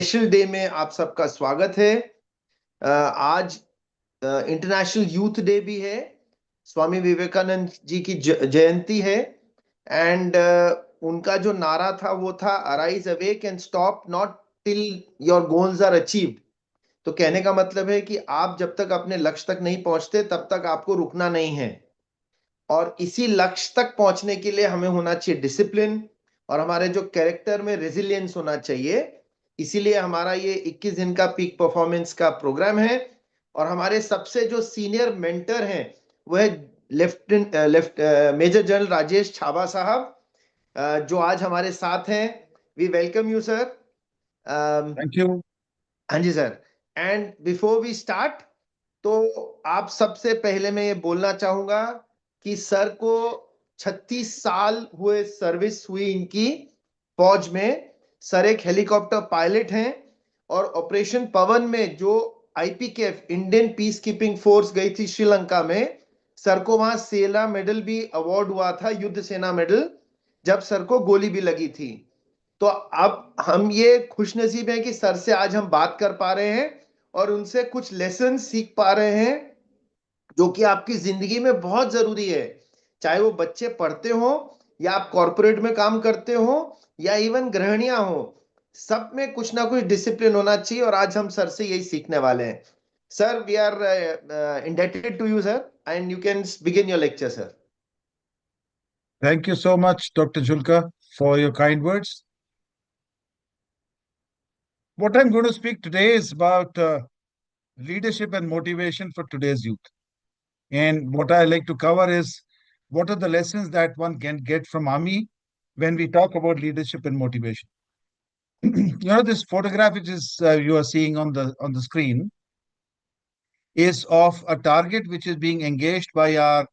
Special day में आप सबका स्वागत है। आज इंटरनेशनल यूथ डे भी है। स्वामी विवेकानंद जी की जयंती है। एंड उनका जो नारा था वो था arise awake and stop not till your goals are achieved. तो कहने का मतलब है कि आप जब तक अपने लक्ष्य तक नहीं पहुंचते तब तक आपको रुकना नहीं है। और इसी लक्ष्य तक पहुंचने के लिए हमें होना चाहिए डिसिप्लिन, और हमारे जो कैरेक्टर में रेजिलियंस होना चाहिए। इसीलिए हमारा ये 21 दिन का पीक परफॉर्मेंस का प्रोग्राम है। और हमारे सबसे जो सीनियर मेंटर हैं वो है left major general Rajesh Chhaba साहब, जो आज हमारे साथ हैं। We welcome you sir. Thank you. हाँ जी sir. And before we start, तो आप सबसे पहले मैं ये बोलना चाहूंगा कि सर को 36 साल हुए, सर्विस हुई इनकी फौज में। सर एक हेलीकॉप्टर पायलट हैं, और ऑपरेशन पवन में जो IPKF Indian peace keeping force गई थी श्रीलंका में, सर को वहां सेना मेडल भी अवार्ड हुआ था, युद्ध सेना मेडल, जब सर को गोली भी लगी थी। तो अब हम ये खुशनसीब हैं कि सर से आज हम बात कर पा रहे हैं और उनसे कुछ लेसन सीख पा रहे हैं, जो कि आपकी जिंदगी में बहुत जरूरी है। चाहे वो बच्चे पढ़ते हो, या आप कॉरपोरेट में काम करते हो, या इवन गृहिणियां हो, सब में कुछ ना कुछ डिसिप्लिन होना चाहिए। और आज हम सर से यही सीखने वाले हैं। Sir, we are indebted to you sir, and you can begin your lecture sir. Thank you so much, Dr. Julka, for your kind words. What I'm going to speak today is about leadership and motivation for today's youth. And what I like to cover is what are the lessons that one can get from army when we talk about leadership and motivation. This photograph which is you are seeing on the screen is of a target which is being engaged by our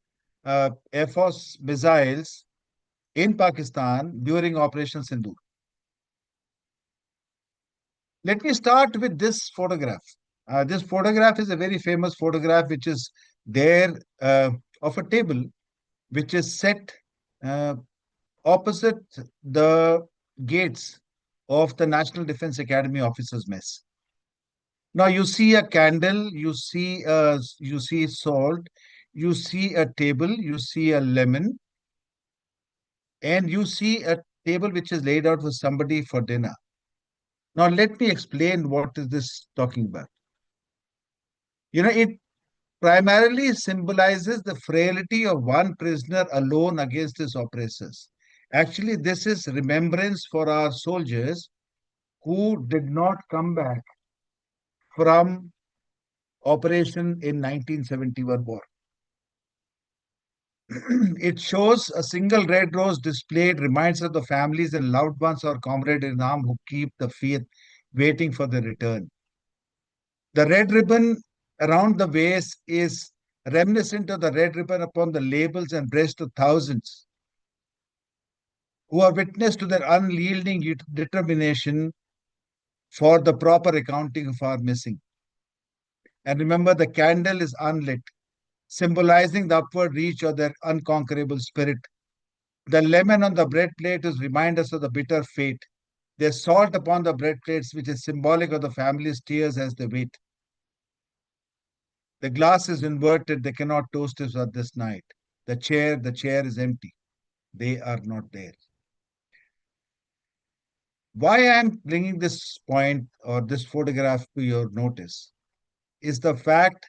Air Force missiles in Pakistan during Operation Sindoor. Let me start with this photograph. This photograph is a very famous photograph which is there of a table which is set uh, opposite the gates of the National Defense Academy Officers Mess. Now you see a candle, you see salt, you see a table, you see a lemon, and you see a table which is laid out for somebody for dinner. Now let me explain what is this talking about. It primarily symbolizes the frailty of one prisoner alone against his oppressors. Actually, this is remembrance for our soldiers who did not come back from operation in 1971 war. It shows a single red rose displayed, reminds of the families and loved ones or comrades in arms who keep the faith, waiting for the return. The red ribbon around the waist is reminiscent of the red ribbon upon the labels and breast of thousands who are witness to their unyielding determination for the proper accounting of our missing. And remember, the candle is unlit, symbolizing the upward reach of their unconquerable spirit. The lemon on the bread plate is remind us of the bitter fate. There's salt upon the bread plates, which is symbolic of the family's tears as they wait. The glass is inverted. They cannot toast us at this night. The chair is empty. They are not there. Why I am bringing this point or this photograph to your notice is the fact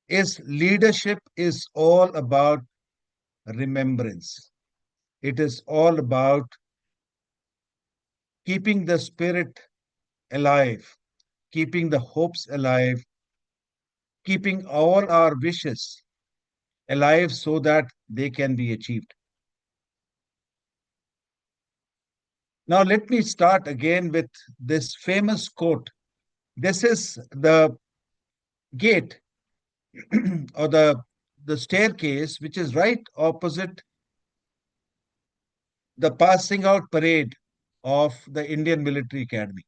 is leadership is all about remembrance. It is all about keeping the spirit alive, keeping the hopes alive, keeping all our wishes alive so that they can be achieved. Now, let me start again with this famous quote. This is the gate or the staircase, which is right opposite the passing out parade of the Indian Military Academy.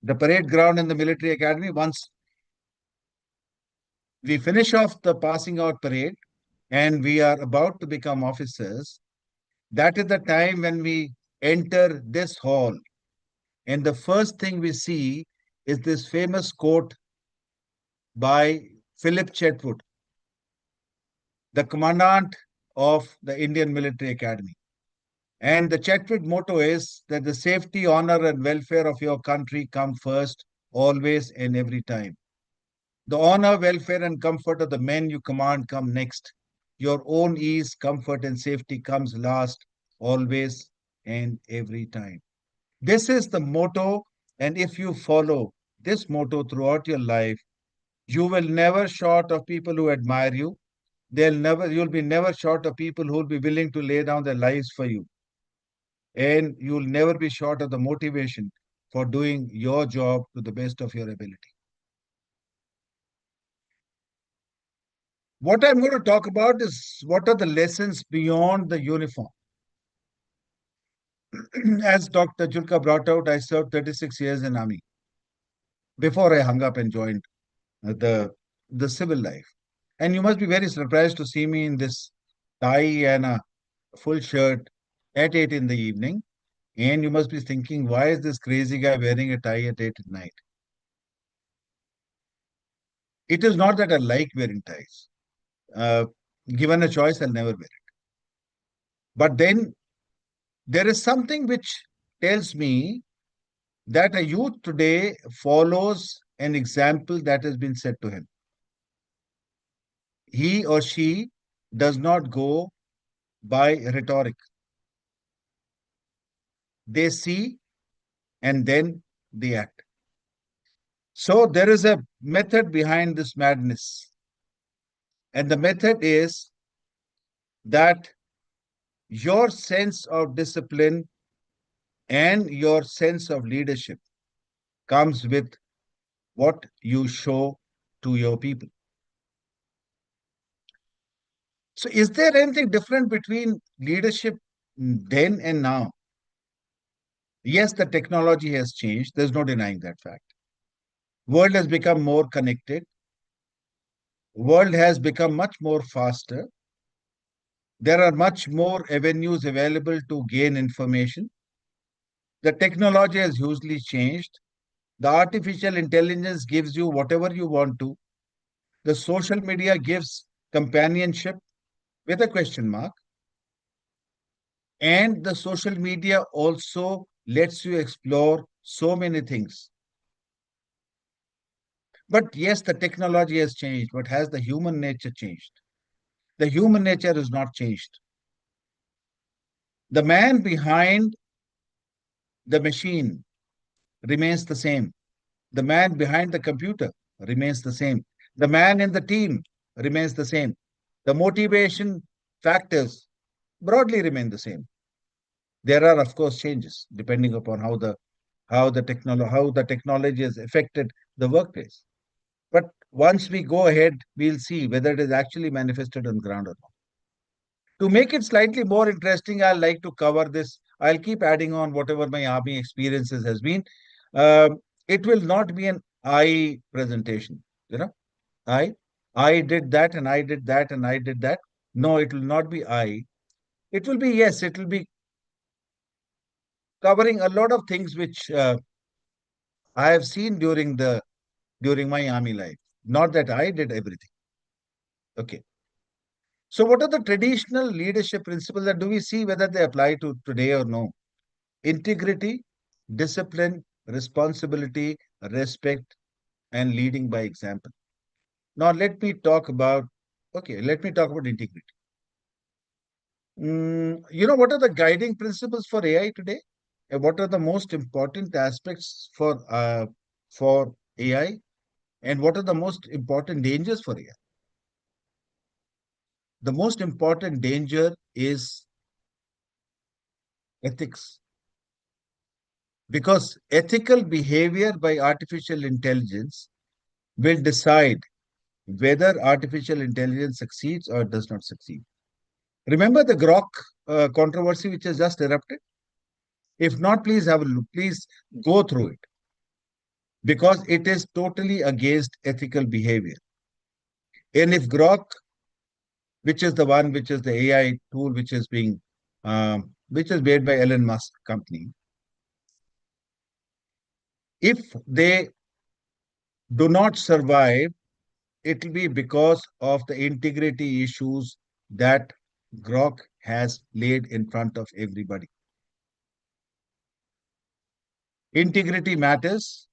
The parade ground in the Military Academy, once we finish off the passing out parade and we are about to become officers, that is the time when we enter this hall. And the first thing we see is this famous quote by Philip Chetwood, the commandant of the Indian Military Academy. And the Chetwood motto is that the safety, honor, and welfare of your country come first, always and every time. The honor, welfare, and comfort of the men you command come next. Your own ease, comfort, and safety comes last, always and every time. This is the motto, and if you follow this motto throughout your life, you will never short of people who admire you. You'll be never short of people who will be willing to lay down their lives for you. And you'll never be short of the motivation for doing your job to the best of your ability. What I'm going to talk about is what are the lessons beyond the uniform. As Dr. Julka brought out, I served 36 years in Army before I hung up and joined the, the civil life. And you must be very surprised to see me in this tie and a full shirt at 8 in the evening. And you must be thinking, why is this crazy guy wearing a tie at 8 at night? It is not that I like wearing ties. Uh, Given a choice, I'll never wear it. But then there is something which tells me that a youth today follows an example that has been set to him. He or she does not go by rhetoric. They see and then they act. So there is a method behind this madness. And the method is that your sense of discipline and your sense of leadership comes with what you show to your people. So is there anything different between leadership then and now? Yes, the technology has changed. There's no denying that fact. World has become more connected. World has become much more faster. There are much more avenues available to gain information. The technology has hugely changed. The artificial intelligence gives you whatever you want to. The social media gives companionship with a question mark. And the social media also lets you explore so many things. But yes, the technology has changed, but has the human nature changed? The human nature is not changed. The man behind the machine remains the same. The man behind the computer remains the same. The man in the team remains the same. The motivation factors broadly remain the same. There are, of course, changes depending upon how the technology has affected the workplace. But once we go ahead, we'll see whether it is actually manifested on ground or not. To make it slightly more interesting, I'll like to cover this. I'll keep adding on whatever my army experiences has been. It will not be an I presentation. You know, I, I did that and I did that and I did that. No, it will not be I. It will be, yes, it will be covering a lot of things which I have seen during my army life. Not that I did everything. Okay. So, what are the traditional leadership principles that do we see whether they apply to today or no? Integrity, discipline, responsibility, respect, and leading by example. Now, let me talk about integrity. What are the guiding principles for AI today? And what are the most important aspects for AI? And what are the most important dangers for AI? The most important danger is ethics. Because ethical behavior by artificial intelligence will decide whether artificial intelligence succeeds or does not succeed. Remember the Grok controversy which has just erupted? If not, please have a look. Please go through it because it is totally against ethical behavior. And if Grok, which is the one which is the AI tool which is made by Elon Musk company, If they do not survive, it will be because of the integrity issues that Grok has laid in front of everybody. Integrity matters.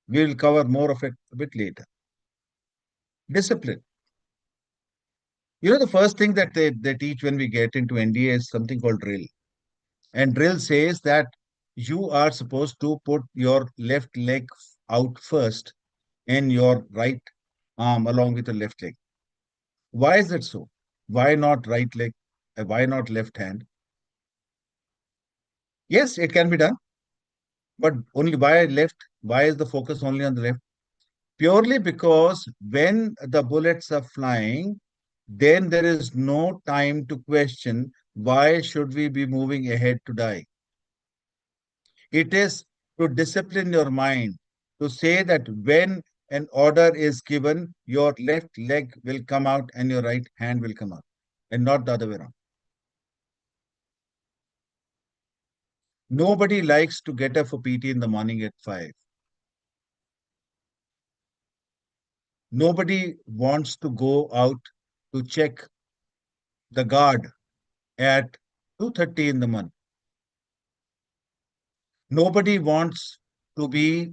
We will cover more of it a bit later. Discipline. You know, the first thing that they teach when we get into NDA is something called drill. And drill says that you are supposed to put your left leg out first and your right arm along with the left leg. Why is it so? Why not right leg? Why not left hand? Yes, it can be done, but only why left? Why is the focus only on the left? Purely because when the bullets are flying, then there is no time to question why should we be moving ahead to die. It is to discipline your mind, to say that when an order is given, your left leg will come out and your right hand will come out, and not the other way around. Nobody likes to get up for PT in the morning at 5. Nobody wants to go out to check the guard at 2:30 in the morning. Nobody wants to be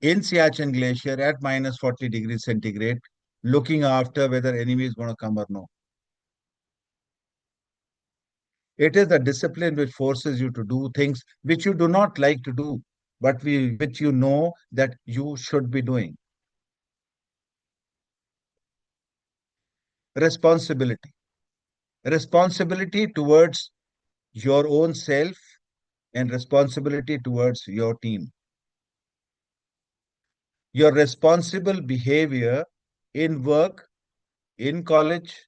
in Siachen Glacier at minus 40 degrees centigrade, looking after whether enemy is going to come or no. It is the discipline which forces you to do things which you do not like to do, but which you know that you should be doing. Responsibility. Responsibility towards your own self and responsibility towards your team. Your responsible behavior in work, in college,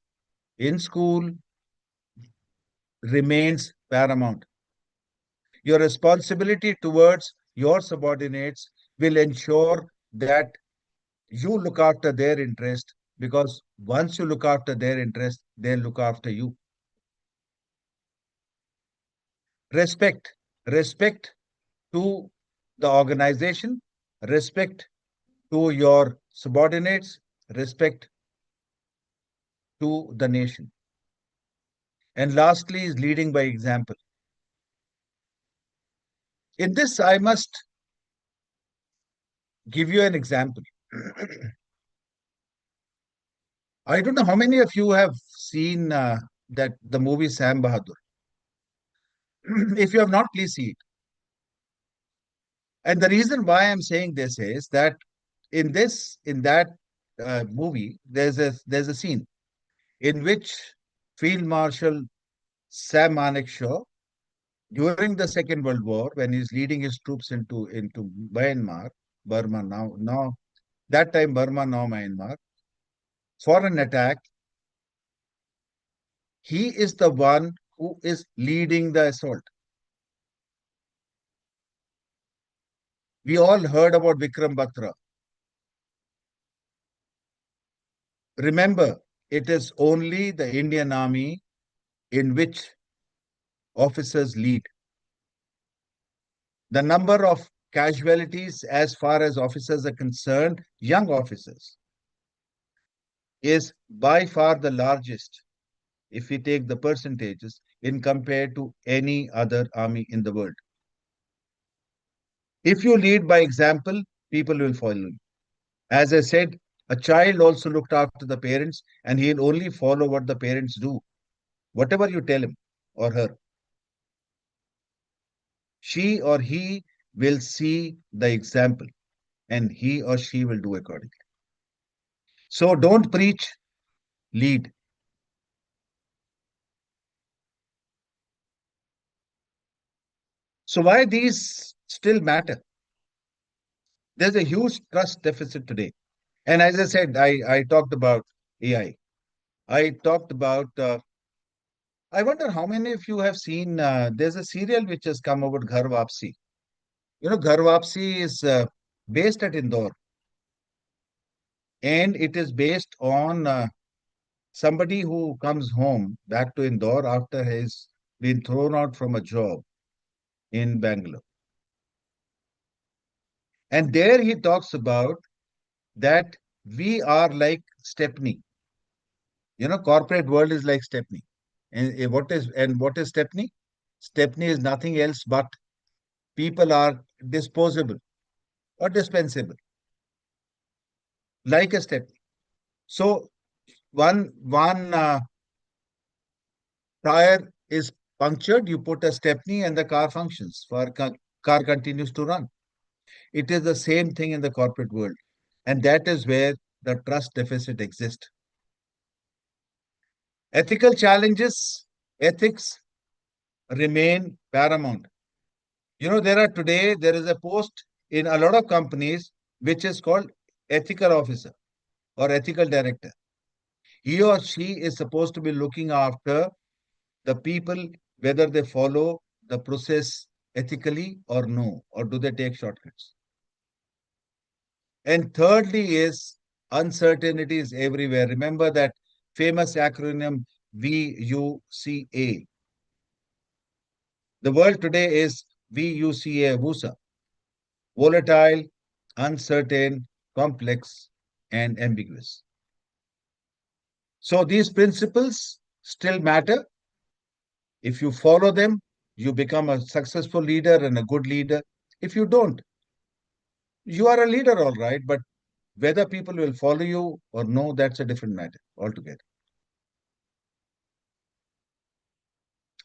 in school remains paramount. Your responsibility towards your subordinates will ensure that you look after their interest, because once you look after their interest, they'll look after you. Respect. Respect to the organization, respect to your subordinates, respect to the nation. And lastly is leading by example. In this, I must give you an example. I don't know how many of you have seen that the movie Sam Bahadur. If you have not, please see it. And the reason why I'm saying this is that in that movie, there's a scene in which Field Marshal Sam Manekshaw, during the Second World War, when he's leading his troops into Myanmar, Burma now that time Burma, now Myanmar, for an attack, he is the one who is leading the assault. We all heard about Vikram Batra. Remember, it is only the Indian Army in which officers lead. The number of casualties as far as officers are concerned, young officers, is by far the largest if we take the percentages in compared to any other army in the world. If you lead by example, people will follow you. As I said, a child also looked after the parents, and he'll only follow what the parents do, whatever you tell him or her. She or he will see the example, and he or she will do accordingly. So don't preach, lead. So why these still matter? There's a huge trust deficit today. And as I said, I talked about AI. I talked about, I wonder how many of you have seen, there's a serial which has come about, Ghar Wapsi. You know, Ghar Wapsi is based at Indore. And it is based on somebody who comes home back to Indore after he's been thrown out from a job in Bangalore. And there he talks about that we are like Stepney. Corporate world is like Stepney. And what is Stepney? Stepney is nothing else but people are disposable or dispensable, like a Stepney. So one tire is punctured, you put a Stepney and the car functions. Car continues to run. It is the same thing in the corporate world, and that is where the trust deficit exists. Ethical challenges, ethics remain paramount. There is a post in a lot of companies which is called ethical officer or ethical director. He or she is supposed to be looking after the people, whether they follow the process ethically or no, or do they take shortcuts. And thirdly is uncertainties everywhere. Remember that famous acronym VUCA. The world today is VUCA, VUSA, volatile, uncertain, complex, and ambiguous. So these principles still matter. If you follow them, you become a successful leader and a good leader. If you don't, you are a leader, all right, but whether people will follow you or no, that's a different matter altogether.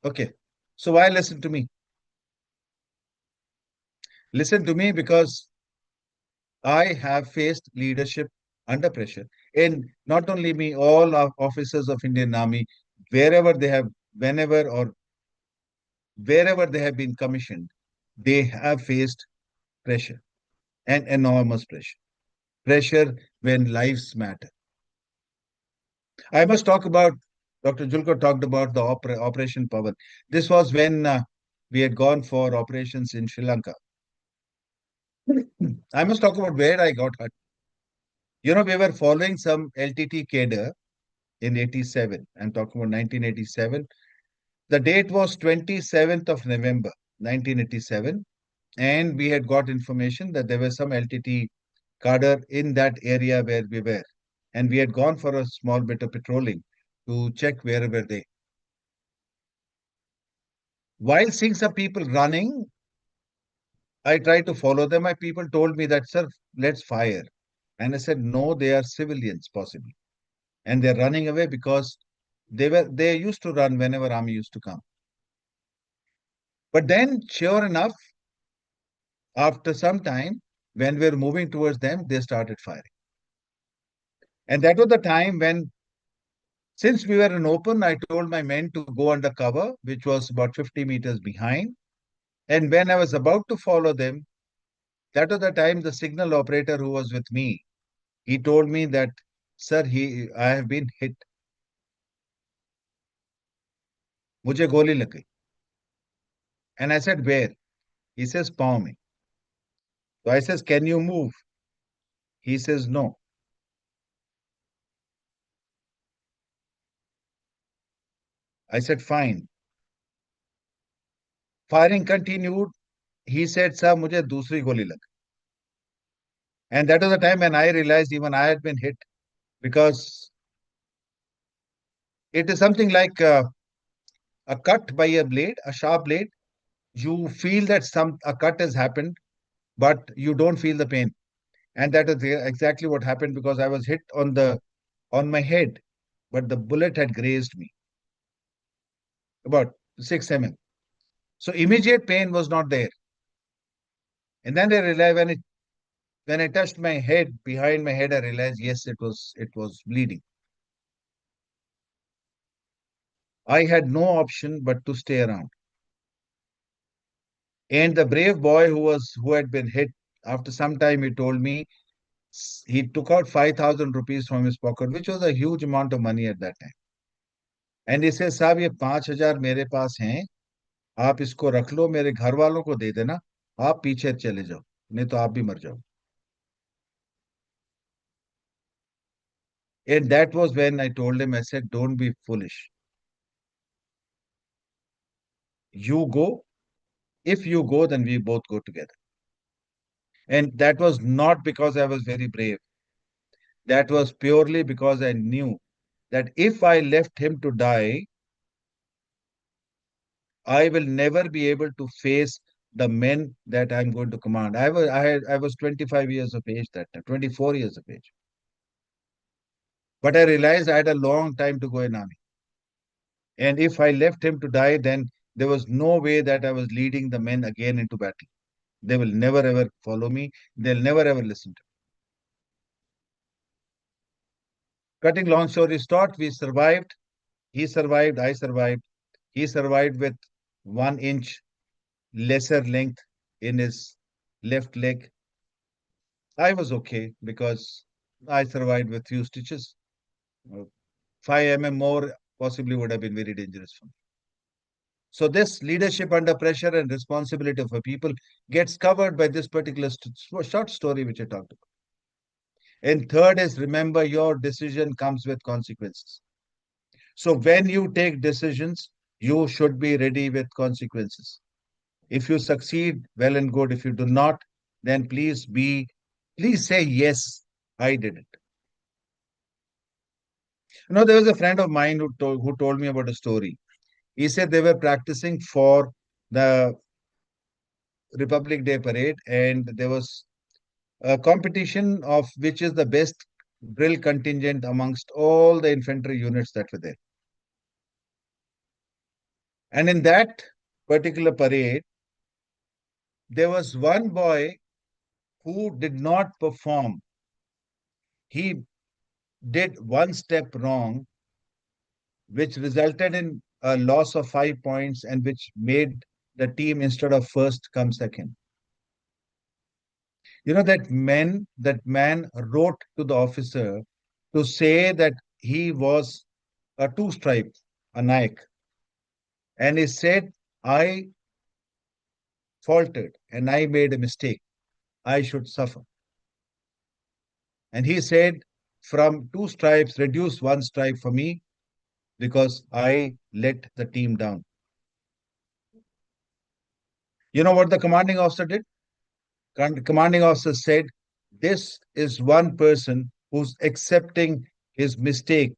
Okay. So why listen to me? Listen to me because I have faced leadership under pressure. And not only me, all our officers of Indian Army, wherever they have, whenever or wherever they have been commissioned, they have faced pressure and enormous pressure. Pressure when lives matter. I must talk about, Dr. Julko talked about the Operation Power. This was when we had gone for operations in Sri Lanka. I must talk about where I got hurt. We were following some LTT cadre in 87. I'm talking about 1987. The date was 27th of November, 1987. And we had got information that there was some LTT cadre in that area where we were. And we had gone for a small bit of patrolling to check where were they. While seeing some people running, I tried to follow them. My people told me that, sir, let's fire. And I said, no, they are civilians, possibly. And they're running away because they used to run whenever army used to come. But then, sure enough, after some time, when we were moving towards them, they started firing. And that was the time when, since we were in open, I told my men to go under cover, which was about 50 meters behind. And when I was about to follow them, that was the time the signal operator who was with me, he told me that, sir, I have been hit. मुझे गोली लग गई. And I said, where? He says, पाँव में. So I says, can you move? He says, no. I said, fine. Firing continued. He said, sir, मुझे दूसरी गोली लग. And that was the time when I realized even I had been hit, because it is something like a cut by a blade, a sharp blade. You feel that a cut has happened, but you don't feel the pain. And that is exactly what happened, because I was hit on my head, but the bullet had grazed me about 6 mm. So immediate pain was not there. And then I realized when I touched my head, behind my head, I realized, yes, it was bleeding. I had no option but to stay around. And the brave boy who had been hit, after some time, he told me he took out 5,000 rupees from his pocket, which was a huge amount of money at that time. And he says, साहब ये 5,000 मेरे पास हैं, आप इसको रख लो, मेरे घर वालों को दे देना, आप पीछे चले जाओ, नहीं तो आप भी मर जाओ. And that was when I told him, I said, don't be foolish. You go. If you go, then we both go together. And that was not because I was very brave. That was purely because I knew that if I left him to die, I will never be able to face the men that I'm going to command. I was 25 years of age that time, 24 years of age. But I realized I had a long time to go in army. And if I left him to die, then there was no way that I was leading the men again into battle. They will never ever follow me. They'll never ever listen to me. Cutting long story short, we survived. He survived. I survived. He survived with 1 inch lesser length in his left leg. I was okay because I survived with few stitches. 5 mm more possibly would have been very dangerous for me. So this leadership under pressure and responsibility for people gets covered by this particular short story which I talked about. And third is remember your decision comes with consequences. So when you take decisions, you should be ready with consequences. If you succeed, well and good. If you do not, then please say yes, I did it. There was a friend of mine who told me about a story. He said they were practicing for the Republic Day parade, and there was a competition of which is the best drill contingent amongst all the infantry units that were there. And in that particular parade, there was one boy who did not perform. He did one step wrong, which resulted in a loss of 5 points and which made the team instead of first come second. That man wrote to the officer to say that he was a two-stripe, a Naik. And he said, I faltered and I made a mistake. I should suffer. And he said, from two stripes, reduce one stripe for me because I let the team down. You know what the commanding officer did? Commanding officer said, this is one person who's accepting his mistake.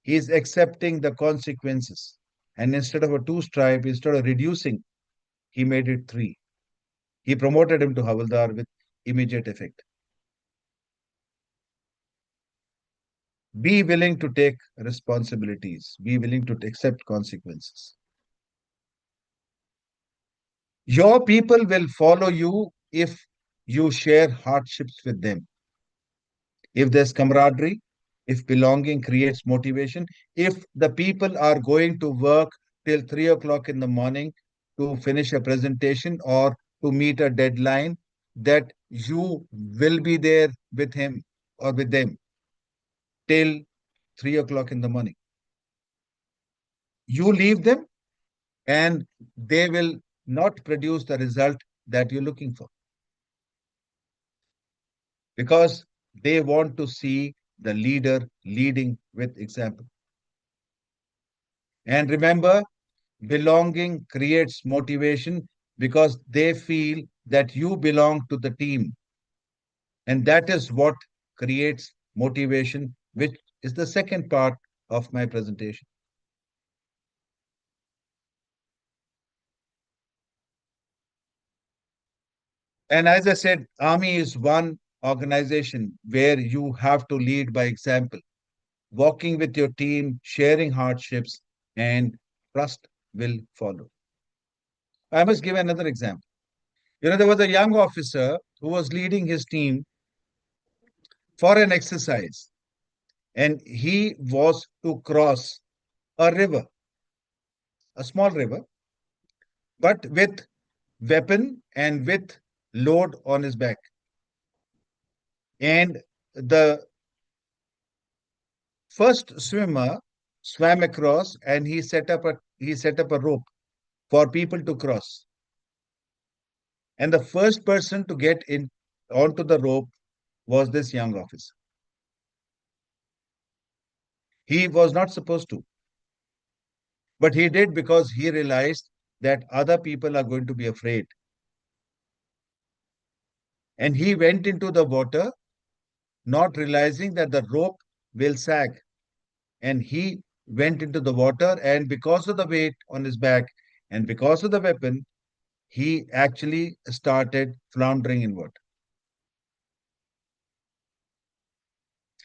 He is accepting the consequences. And instead of a two stripe, instead of reducing, he made it three. He promoted him to Havaldar with immediate effect. Be willing to take responsibilities. Be willing to accept consequences. Your people will follow you if you share hardships with them. If there's camaraderie, if belonging creates motivation, if the people are going to work till 3 o'clock in the morning to finish a presentation or to meet a deadline, that you will be there with him or with them till 3 o'clock in the morning. You leave them and they will not produce the result that you're looking for because they want to see the leader leading with example. And remember, belonging creates motivation because they feel that you belong to the team. And that is what creates motivation, which is the second part of my presentation. And as I said, Army is one organization where you have to lead by example, walking with your team, sharing hardships, and trust will follow. I must give another example. There was a young officer who was leading his team for an exercise, and he was to cross a river, a small river, but with weapon and with load on his back. And the first swimmer swam across and he set up a rope for people to cross. And the first person to get in onto the rope was this young officer. He was not supposed to, but he did because he realized that other people are going to be afraid. And he went into the water, not realizing that the rope will sag. And he went into the water, and because of the weight on his back and because of the weapon, he actually started floundering in water.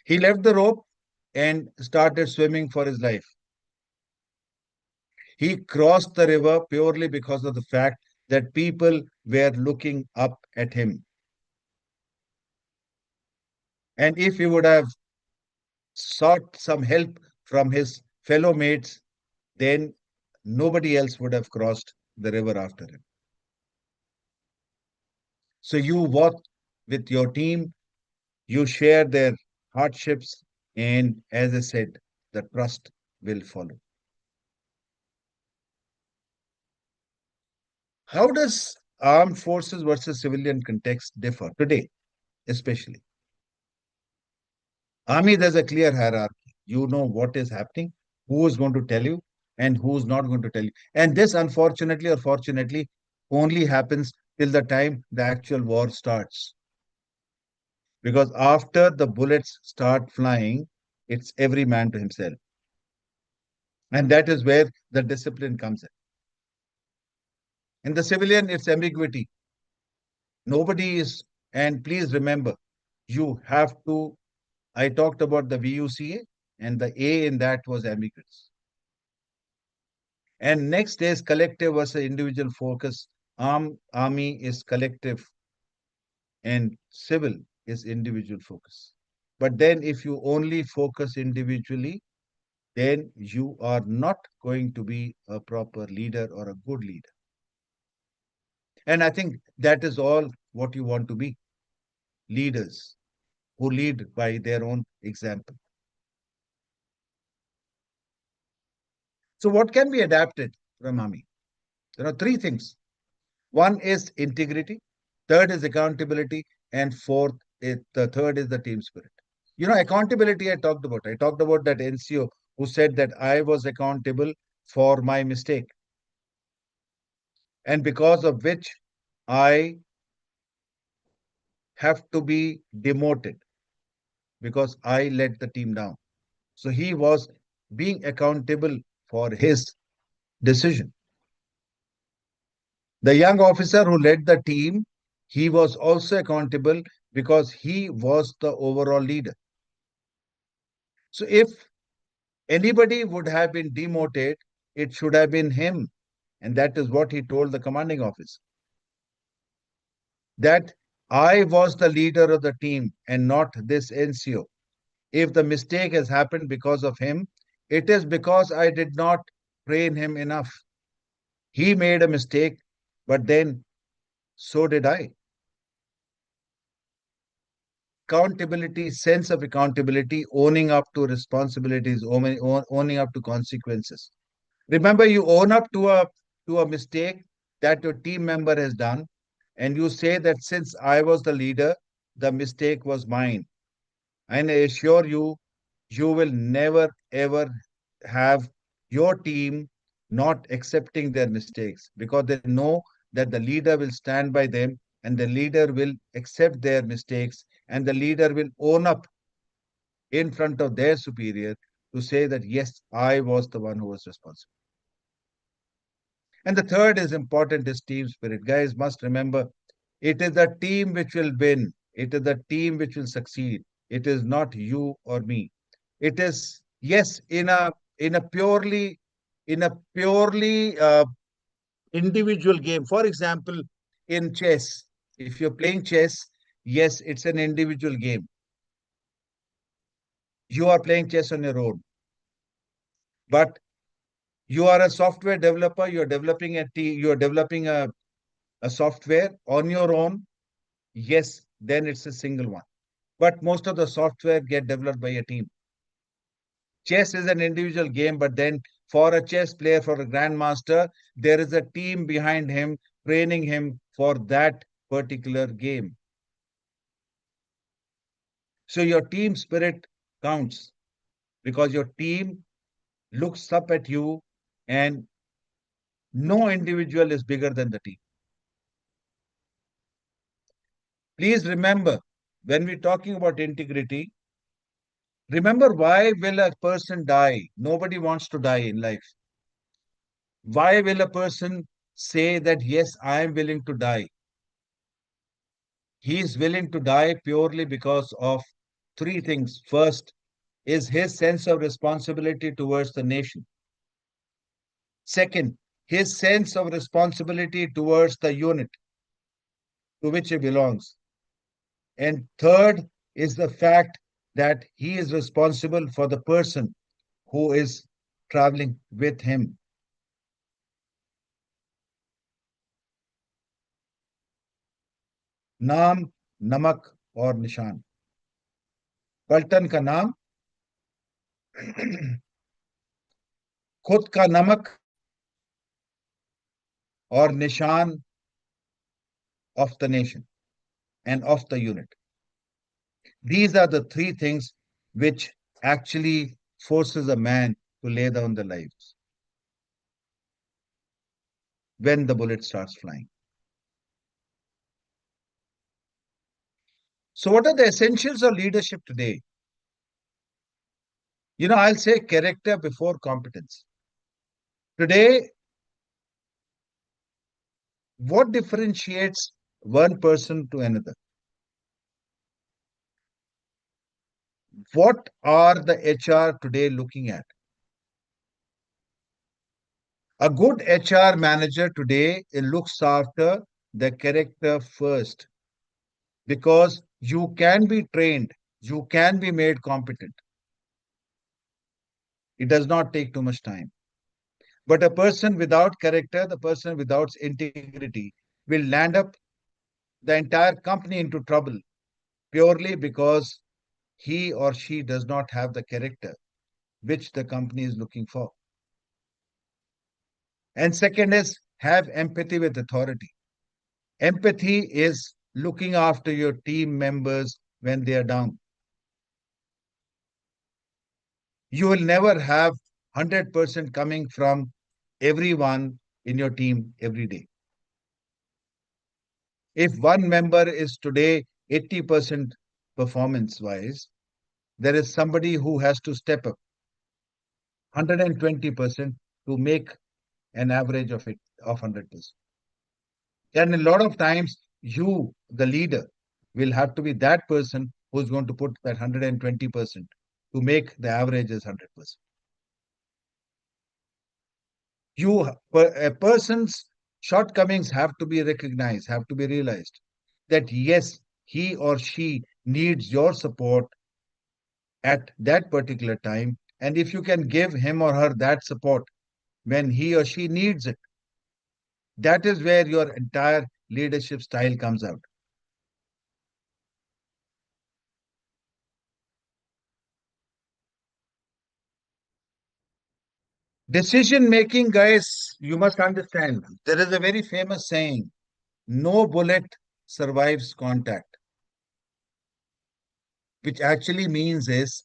He left the rope and started swimming for his life. He crossed the river purely because of the fact that people were looking up at him. And if he would have sought some help from his fellow mates, then nobody else would have crossed the river after him. So you walk with your team, you share their hardships, and as I said, the trust will follow. How does armed forces versus civilian context differ today, especially? Army, there's a clear hierarchy. You know what is happening, who is going to tell you, and who's not going to tell you. And this, unfortunately or fortunately, only happens till the time the actual war starts. Because after the bullets start flying, it's every man to himself. And that is where the discipline comes in. In the civilian, it's ambiguity. Nobody is, and please remember, you have to. I talked about the VUCA, and the A in that was ambiguous. And next is collective versus individual focus. Army is collective, and civil is individual focus. But then, if you only focus individually, then you are not going to be a proper leader or a good leader. And I think that is all what you want to be, leaders who lead by their own example. So, what can be adapted from army? There are three things. One is integrity, third is accountability, and the third is the team spirit. Accountability I talked about. I talked about that NCO who said that I was accountable for my mistake, and because of which I have to be demoted because I let the team down. So he was being accountable for his decision. The young officer who led the team, he was also accountable because he was the overall leader. So if anybody would have been demoted, it should have been him. And that is what he told the commanding officer. That I was the leader of the team and not this NCO. If the mistake has happened because of him, it is because I did not train him enough. He made a mistake, but then so did I. Accountability, sense of accountability, owning up to responsibilities, owning up to consequences. Remember, you own up to a mistake that your team member has done, and you say that since I was the leader, the mistake was mine. And I assure you, you will never ever have your team not accepting their mistakes because they know that the leader will stand by them and the leader will accept their mistakes and the leader will own up in front of their superior to say that, yes, I was the one who was responsible. And the third is important is team spirit. Guys must remember it is the team which will win. It is the team which will succeed. It is not you or me. It is, yes, in a purely in a purely individual game. For example, in chess, if you're playing chess, yes, it's an individual game. You are playing chess on your own. But you are a software developer, you're developing a software on your own, yes, then it's a single one. But most of the software get developed by a team. Chess is an individual game, but then for a chess player, for a grandmaster, there is a team behind him training him for that particular game. So your team spirit counts because your team looks up at you and no individual is bigger than the team. Please remember, when we're talking about integrity, remember, why will a person die? Nobody wants to die in life. Why will a person say that, yes, I am willing to die? He is willing to die purely because of three things. First is his sense of responsibility towards the nation. Second, his sense of responsibility towards the unit to which he belongs. And third is the fact that he is responsible for the person who is traveling with him. नाम, नमक और निशान. पलटन का नाम, खुद का नमक और निशान of the nation and of the unit. These are the three things which actually forces a man to lay down the lives when the bullet starts flying. So what are the essentials of leadership today? I'll say character before competence. Today, what differentiates one person to another? What are the HR today looking at? A good HR manager today looks after the character first, because you can be trained, you can be made competent. It does not take too much time. But a person without character, the person without integrity, will land up the entire company into trouble purely because he or she does not have the character which the company is looking for. And second is have empathy with authority. Empathy is looking after your team members when they are down. You will never have 100% coming from everyone in your team every day. If one member is today 80% performance wise, there is somebody who has to step up 120% to make an average of 100%. And a lot of times, you, the leader, will have to be that person who's going to put that 120% to make the average as 100%. A person's shortcomings have to be recognized, have to be realized that yes, he or she needs your support at that particular time. And if you can give him or her that support when he or she needs it, that is where your entire leadership style comes out. Decision making, guys, you must understand. There is a very famous saying, no bullet survives contact, which actually means is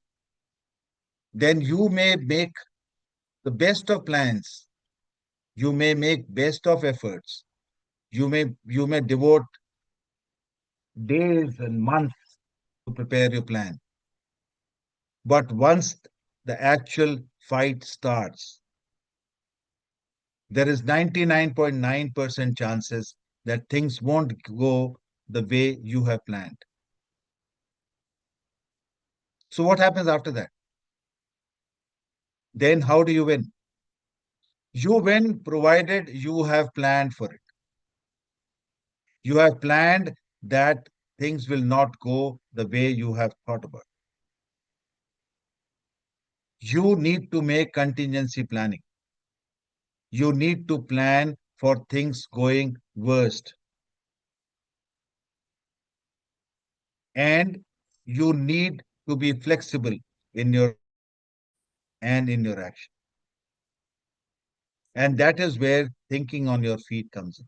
then you may make the best of plans, you may make best of efforts, you may devote days and months to prepare your plan. But once the actual fight starts, there is 99.9% chances that things won't go the way you have planned. So what happens after that? Then how do you win? You win provided you have planned for it. You have planned that things will not go the way you have thought about. You need to make contingency planning. You need to plan for things going worst. And you need to be flexible in your action. And that is where thinking on your feet comes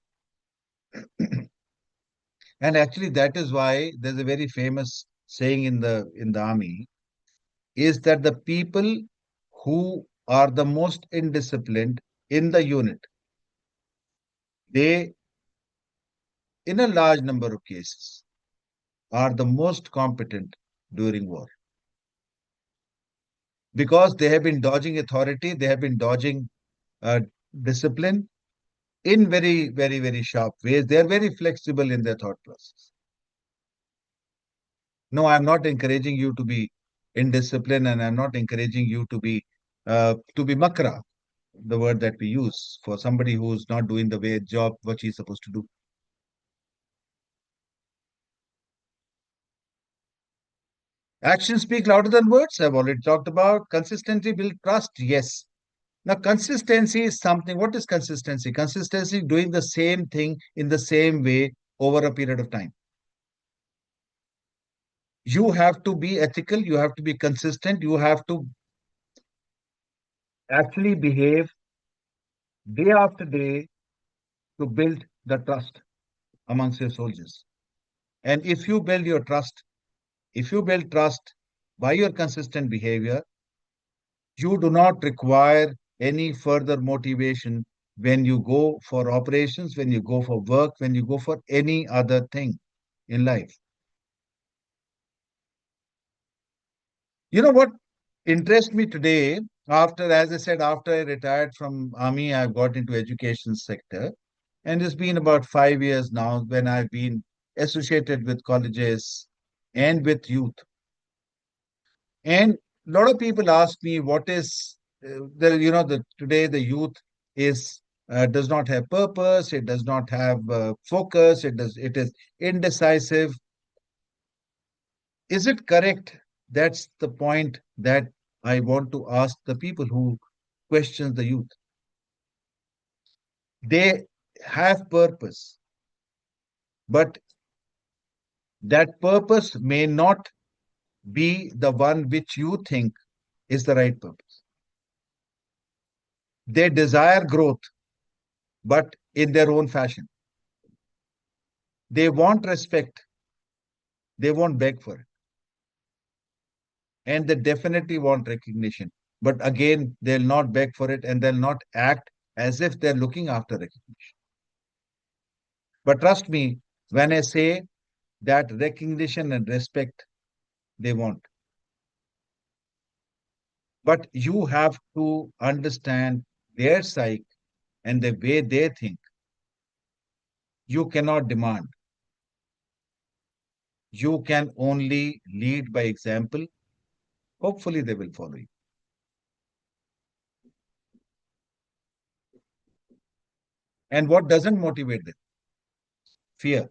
in. And actually, that is why there's a very famous saying in the army, is that the people who are the most indisciplined in the unit, they, in a large number of cases, are the most competent during war because they have been dodging authority, they have been dodging uh, discipline in very, very, very sharp ways. They are very flexible in their thought process. No, I'm not encouraging you to be indisciplined, and I'm not encouraging you to be makra, the word that we use for somebody who's not doing the way job what he's supposed to do. Actions speak louder than words. I've already talked about consistency build trust. Yes. Now, consistency is something. What is consistency? Consistency doing the same thing in the same way over a period of time. You have to be ethical. You have to be consistent. You have to actually behave day after day to build the trust amongst your soldiers. And if you build trust by your consistent behavior, you do not require any further motivation when you go for operations, when you go for work, when you go for any other thing in life. You know what interests me today, after, as I said, after I retired from army, I got into education sector. And it's been about 5 years now when I've been associated with colleges and with youth. And a lot of people ask me what is today the youth is does not have purpose, it does not have focus, it is indecisive. Is it correct? That's the point that I want to ask the people who question the youth. They have purpose, but that purpose may not be the one which you think is the right purpose. They desire growth, but in their own fashion. They want respect, they won't beg for it. And they definitely want recognition. But again, they'll not beg for it and they'll not act as if they're looking after recognition. But trust me, when I say that recognition and respect they want, but you have to understand their psyche and the way they think. You cannot demand. You can only lead by example. Hopefully, they will follow you. And what doesn't motivate them? Fear.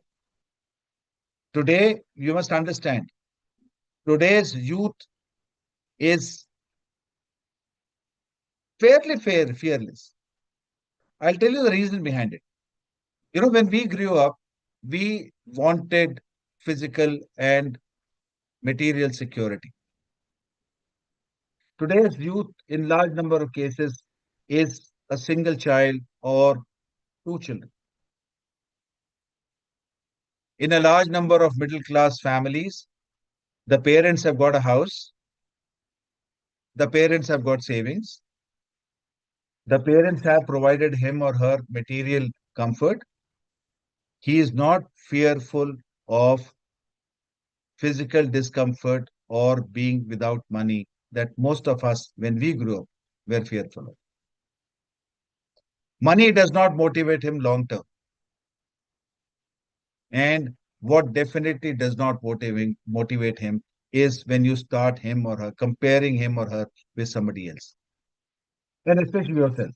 Today, you must understand, today's youth is fearless. I'll tell you the reason behind it. You know, when we grew up, we wanted physical and material security. Today's youth, in large number of cases, is a single child or two children. In a large number of middle class families, the parents have got a house, the parents have got savings, the parents have provided him or her material comfort. He is not fearful of physical discomfort or being without money that most of us, when we grew up, were fearful of. Money does not motivate him long term. And what definitely does not motivate him is when you start him or her, comparing him or her with somebody else. And especially yourself.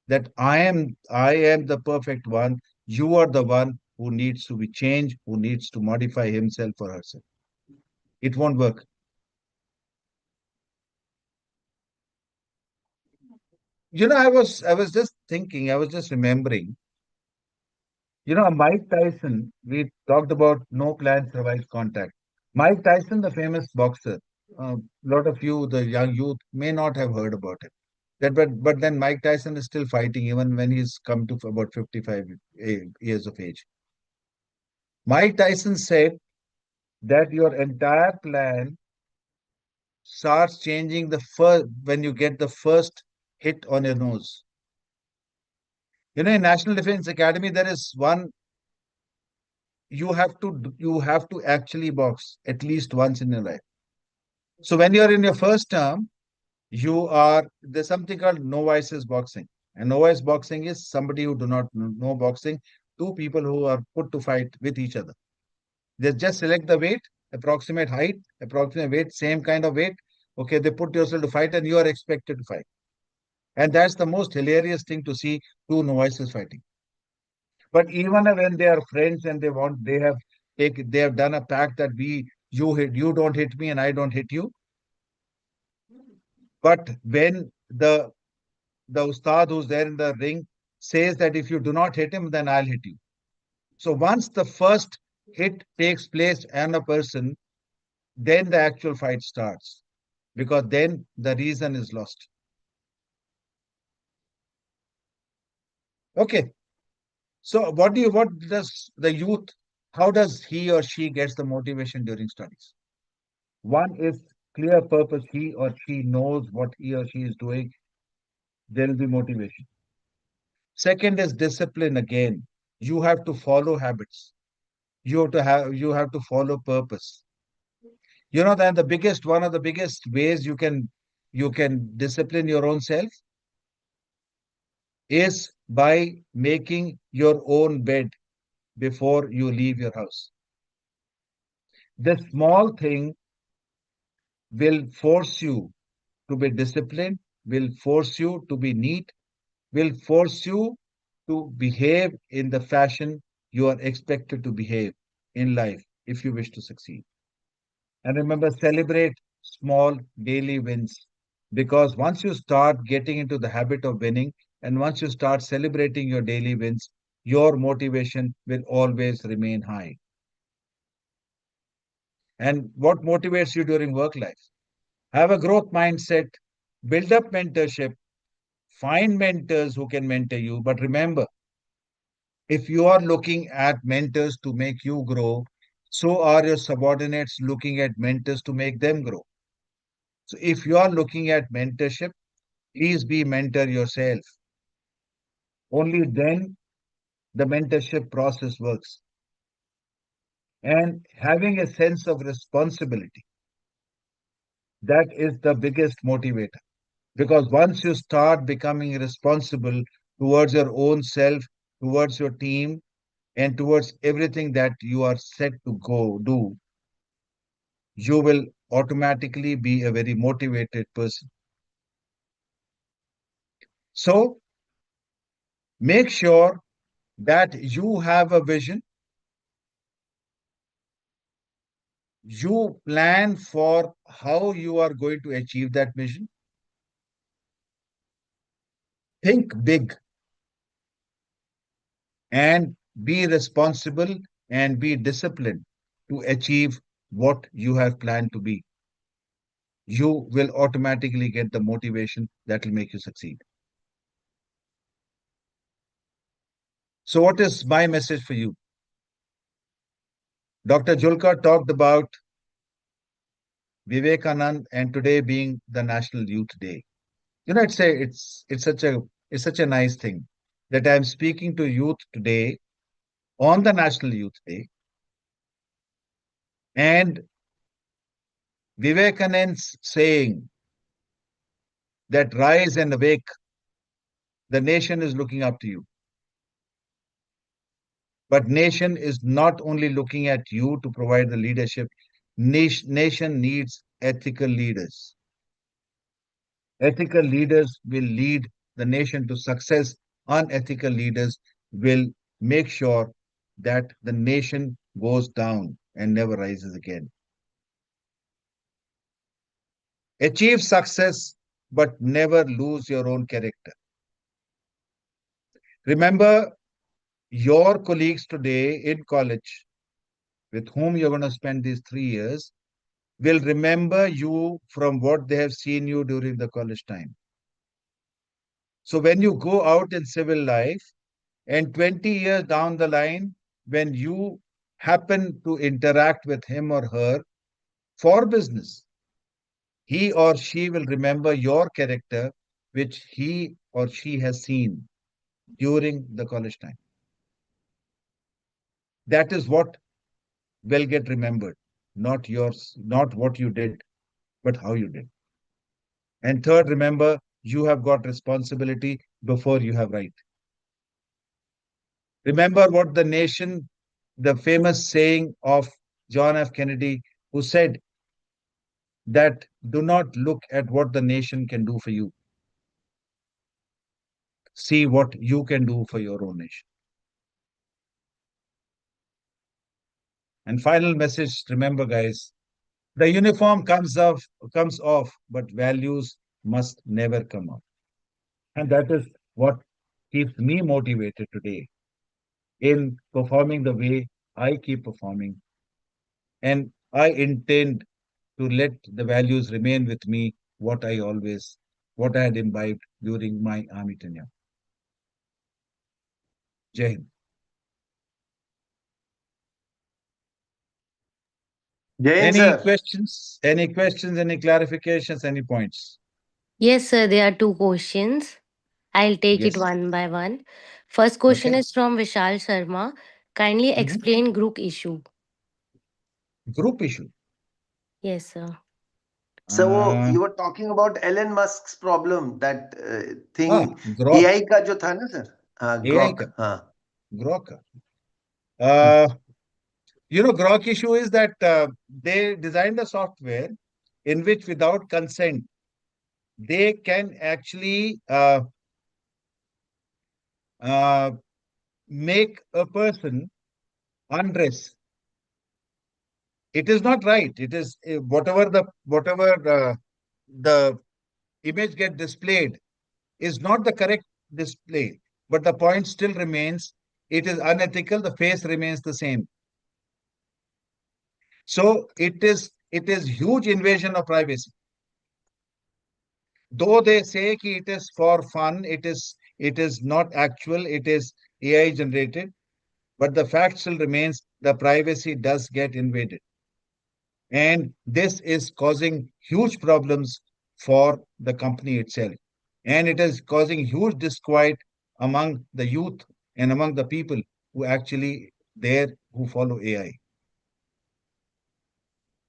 That I am the perfect one. You are the one who needs to be changed, who needs to modify himself or herself. It won't work. I was just thinking, I was just remembering, Mike Tyson, we talked about no plan survives contact. Mike Tyson, the famous boxer, a lot of you, the young youth, may not have heard about it. But then Mike Tyson is still fighting even when he's come to about 55 years of age. Mike Tyson said that your entire plan starts changing the first when you get the first hit on your nose. In National Defense Academy, there is one you have to actually box at least once in your life. So when you're in your first term, there's something called novices boxing. And novice boxing is somebody who do not know boxing, two people who are put to fight with each other. They just select the weight, approximate height, approximate weight, same kind of weight. Okay, they put yourself to fight and you are expected to fight. And that's the most hilarious thing to see two novices fighting. But even when they are friends and they have done a pact that you don't hit me and I don't hit you. But when the ustad who's there in the ring says that if you do not hit him, then I'll hit you. So once the first hit takes place on a person, then the actual fight starts because then the reason is lost. Okay. So what does the youth, how does he or she gets the motivation during studies? One is clear purpose. He or she knows what he or she is doing. There will be motivation. Second is discipline again. You have to follow habits. You have to follow purpose. You know, then one of the biggest ways you can discipline your own self is by making your own bed before you leave your house. This small thing will force you to be disciplined, will force you to be neat, will force you to behave in the fashion you are expected to behave in life if you wish to succeed. And remember, celebrate small daily wins because once you start getting into the habit of winning and once you start celebrating your daily wins, your motivation will always remain high. And what motivates you during work life? Have a growth mindset, build up mentorship, find mentors who can mentor you. But remember, if you are looking at mentors to make you grow, so are your subordinates looking at mentors to make them grow. So if you are looking at mentorship, please be mentor yourself. Only then the mentorship process works. And having a sense of responsibility, that is the biggest motivator. Because once you start becoming responsible towards your own self, towards your team, and towards everything that you are set to go do, you will automatically be a very motivated person. So make sure that you have a vision, you plan for how you are going to achieve that vision. Think big and be responsible and be disciplined to achieve what you have planned to be. You will automatically get the motivation that will make you succeed. So, what is my message for you? Dr. Julka talked about Vivekanand and today being the National Youth Day. You know, it's such a nice thing that I'm speaking to youth today on the National Youth Day, and Vivekanand's saying that rise and awake, the nation is looking up to you. But nation is not only looking at you to provide the leadership. Nation needs ethical leaders. Ethical leaders will lead the nation to success. Unethical leaders will make sure that the nation goes down and never rises again. Achieve success, but never lose your own character. Remember, your colleagues today in college, with whom you're going to spend these 3 years, will remember you from what they have seen you during the college time. So when you go out in civil life and 20 years down the line, when you happen to interact with him or her for business, he or she will remember your character, which he or she has seen during the college time. That is what will get remembered, not yours, not what you did, but how you did. And third, remember, you have got responsibility before you have right. Remember what the famous saying of John F. Kennedy, who said that do not look at what the nation can do for you. See what you can do for your own nation. And final message, remember, guys, the uniform comes off, but values must never come off. And that is what keeps me motivated today in performing the way I keep performing. And I intend to let the values remain with me, what I had imbibed during my army tenure. Jai Hind. Jai Hind, Any sir. questions? Any questions? Any clarifications? Any points? Yes, sir, there are two questions. I'll take it Yes. one by one. First question Okay. is from Vishal Sharma. Kindly Mhm. explain group issue. Group issue. Yes, sir. So Uh, you were talking about Elon Musk's problem, that thing Grok. AI का जो था ना sir, AI Grok, का. हाँ. Grok. Hmm. Uh, Grok issue is that they designed a software in which, without consent, they can actually uh, make a person undress. It is not right. It is whatever the image get displayed is not the correct display. But the point still remains. It is unethical. The face remains the same. So it is huge invasion of privacy. Though they say ki it is for fun, it is not actual. It is AI generated. But the fact still remains. The privacy does get invaded. And this is causing huge problems for the company itself. And it is causing huge disquiet among the youth and among the people who actually there who follow AI.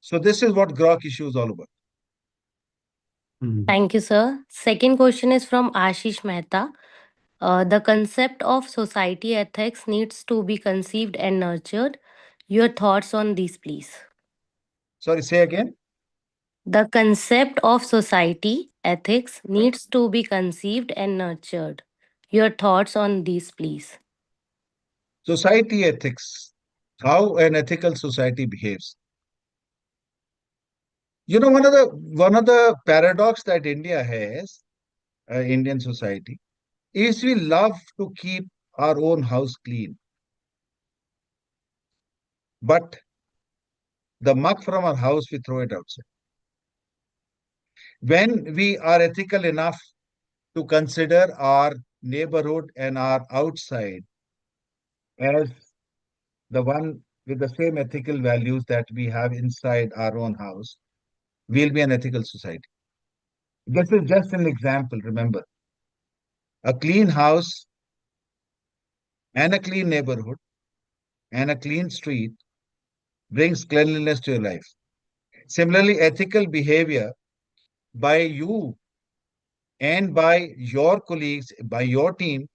So this is what Grok issue is all about. Hmm. Thank you, sir. Second question is from Ashish Mehta. The concept of society ethics needs to be conceived and nurtured. Your thoughts on these, please. Sorry, say again. The concept of society ethics needs to be conceived and nurtured. Your thoughts on these, please. Society ethics, how an ethical society behaves. One of the paradox that India has, Indian society, is we love to keep our own house clean, but the muck from our house we throw it outside. When we are ethical enough to consider our neighborhood and our outside as the one with the same ethical values that we have inside our own house, we'll be an ethical society. This is just an example, remember. A clean house and a clean neighborhood and a clean street brings cleanliness to your life. Similarly, ethical behavior by you and by your colleagues, by your team,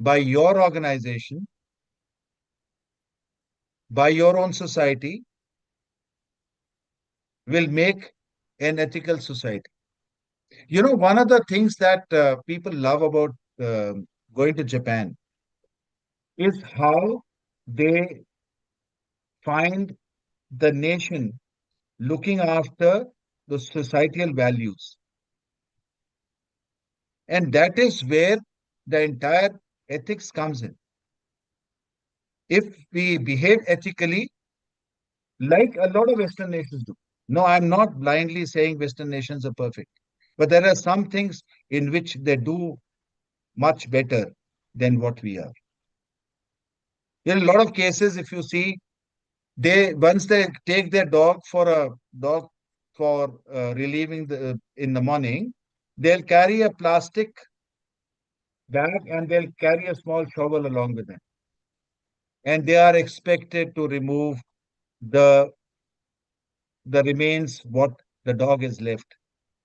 by your organization, by your own society will make an ethical society. One of the things that people love about going to Japan is how they find the nation looking after the societal values. And that is where the entire ethics comes in. If we behave ethically, like a lot of Western nations do. No, I'm not blindly saying Western nations are perfect, but there are some things in which they do much better than what we are. In a lot of cases, if you see, they once they take their dog for relieving in the morning, they'll carry a plastic bag and they'll carry a small shovel along with them. and they are expected to remove the remains, what the dog is left,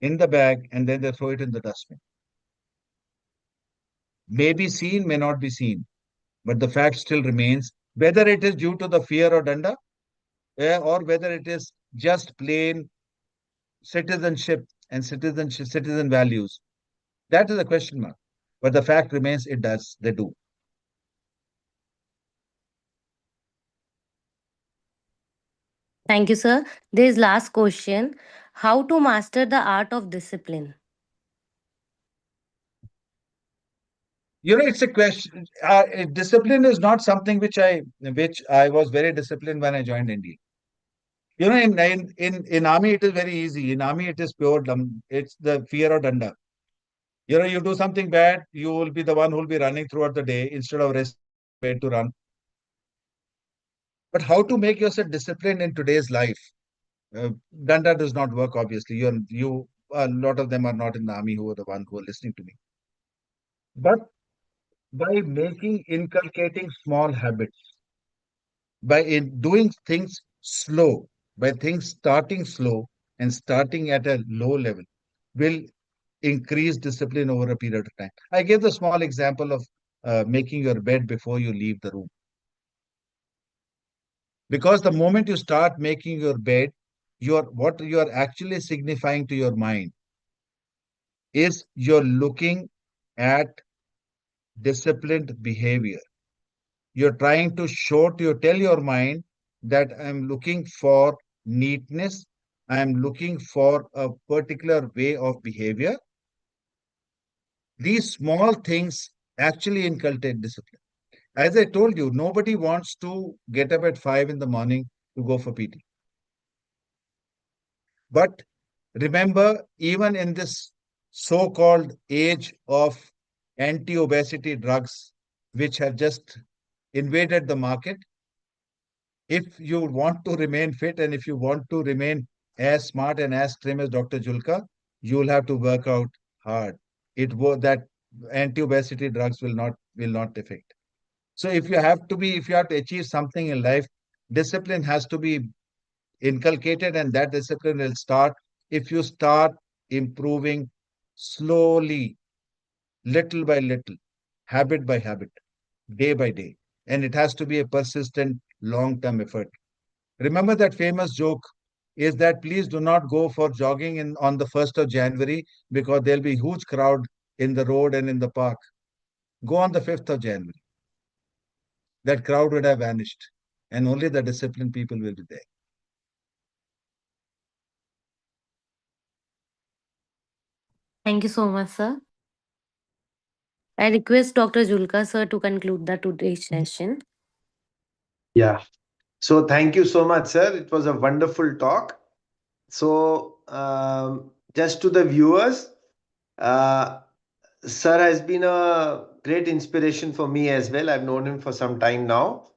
in the bag, and then they throw it in the dustbin. May be seen, may not be seen, but the fact still remains, whether it is due to the fear of danda, or whether it is just plain citizenship and citizen values. That is a question mark. But the fact remains, they do. Thank you, sir. This last question. How to master the art of discipline? It's a question. Discipline is not something which I was very disciplined when I joined India. In army it is very easy. In army it is pure dumb. It's the fear of danda. You do something bad, you will be the one who will be running throughout the day instead of rest bed to run. But how to make yourself disciplined in today's life? Danda does not work. Obviously, a lot of them are not in the army who are the one who are listening to me. But by inculcating small habits, by doing things slow, by things starting slow and starting at a low level, will increase discipline over a period of time. I gave the small example of making your bed before you leave the room. Because the moment you start making your bed, what you are actually signifying to your mind is you're looking at disciplined behavior. You're trying to tell your mind that I'm looking for neatness, I'm looking for a particular way of behavior. These small things actually inculcate discipline. As I told you, nobody wants to get up at 5 in the morning to go for PT. But remember, even in this so-called age of anti-obesity drugs, which have just invaded the market, if you want to remain fit and if you want to remain as smart and as trim as Dr. Julka, you will have to work out hard. That anti-obesity drugs will not affect. So if you have to achieve something in life, discipline has to be inculcated, and that discipline will start if you start improving slowly, little by little, habit by habit, day by day. And it has to be a persistent, long-term effort. Remember that famous joke is that please do not go for jogging on the 1st of January because there'll be huge crowd in the road and in the park. Go on the 5th of January. That crowd would have vanished and only the disciplined people will be there. Thank you so much, sir. I request Dr. Julka, sir, to conclude the today's session. Yeah. So thank you so much, sir. It was a wonderful talk. So just to the viewers, sir has been a great inspiration for me as well. I've known him for some time now.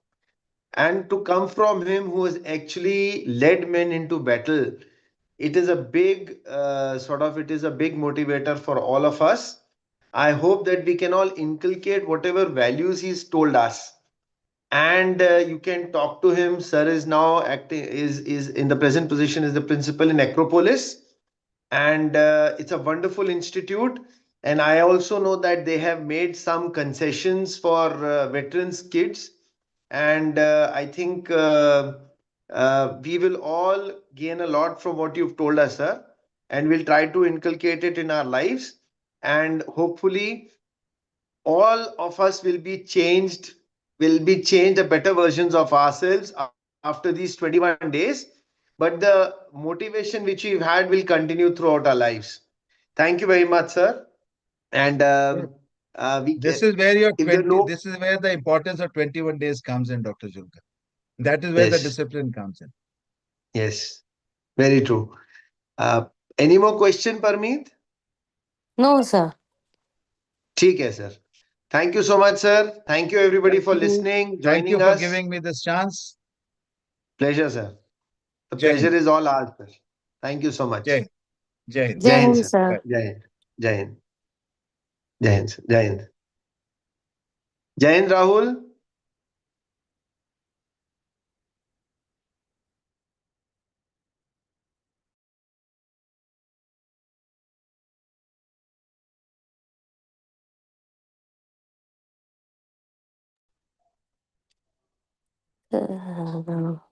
And to come from him, who has actually led men into battle, it is a big it is a big motivator for all of us. I hope that we can all inculcate whatever values he's told us. And you can talk to him. Sir is now acting is in the present position as the principal in Acropolis, and it's a wonderful institute. And I also know that they have made some concessions for veterans kids, and I think we will all gain a lot from what you've told us, sir, and we'll try to inculcate it in our lives, and hopefully all of us will be changed the better versions of ourselves after these 21 days. But the motivation which we've had will continue throughout our lives. Thank you very much, sir. And This is where if there are no, this is where the importance of 21 days comes in, Dr. Julka. That is where the yes, discipline comes in. yes, very true. Any more question, Parmeet? No, sir. ठीक है, sir. Thank you so much, sir. Thank you everybody Thank for you. listening, Thank you joining for us. giving me this chance. Pleasure, sir. The Jai pleasure Hind. is all ours, sir. Thank you so much. Jai Hind. Jai Hind. Jai Jai Hind, Hind, sir. sir. Bye. Jai Hind. Jai Hind. Jai Hind, sir. Jai Hind. Jai Hind, Rahul. Uh,